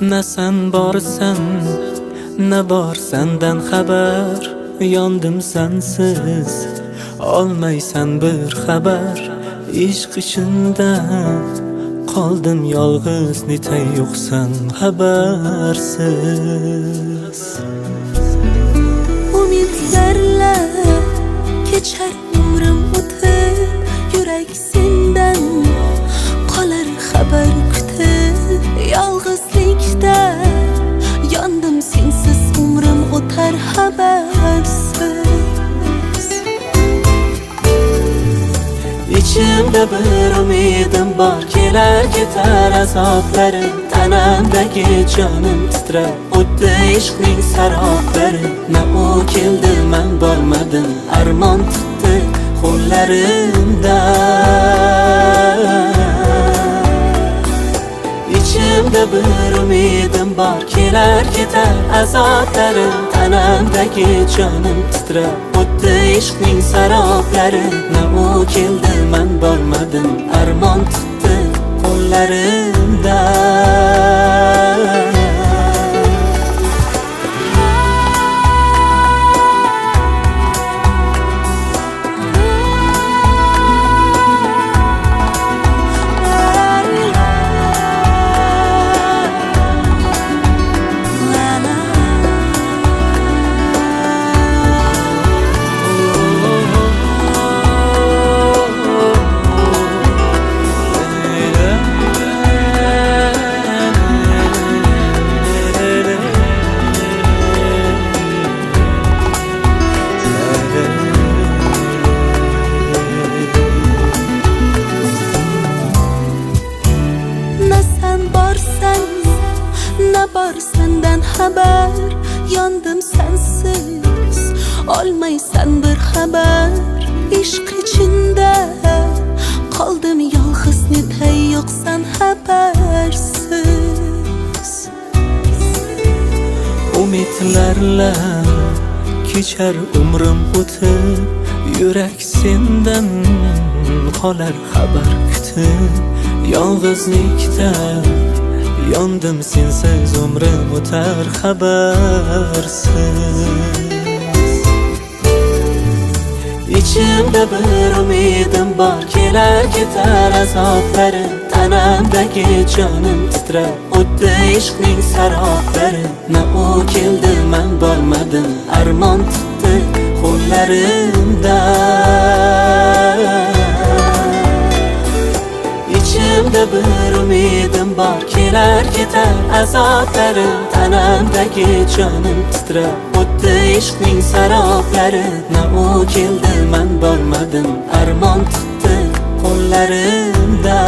Ne sen borsan, ne bor sendan xabar. Yondim sensiz, olmaysan bir xabar. Ishq ichida qoldim yolg'iz, netay yo'qsan xabarsiz. Umidlarla kechar umrim o'tib, yurak sendan qolar xabar kutib. Yolg'izlikda yondim sensiz, umrim o'tar xabarsiz. İçimde bir umidim bor, kelar ketar azoblarim. Tanamdagi jonim titrar, o'tdi ishqning saroblari. Na u keldi, men bormadim, armon tutdi qo'llarimda. İçimde bir umidim bor, kelar ketar azoblarim. Tanamdagi jonim titrar, o'tdi ishqning saroblari. Na u keldi, men bormadim, armon tutdi qo'llarimda. Ne bor senden haber, yondim sensiz, olmaysan bir xabar. Ishq ichida qoldim yolg'iz, netay yo'qsan xabarsiz. Umidlarla kechar umrim o'tib, yurak sendan qolar xabar kutib. Yolg'izlikda yondim sensiz, umrim o'tar xabarsiz. İçimde bir umidim bor, kelar ketar azoblarim. Tanamdagi jonim titrar, o'tdi ishqning saroblari. Na u keldi, men bormadim, armon tutdi qo'llarimda. İçimde bir umidim bor, kelar ketar azoblarim. Tanamdagi jonim titrar, o'tdi ishqning saroblari. Na u keldi, men bormadim, armon tutdi qo'llarimda.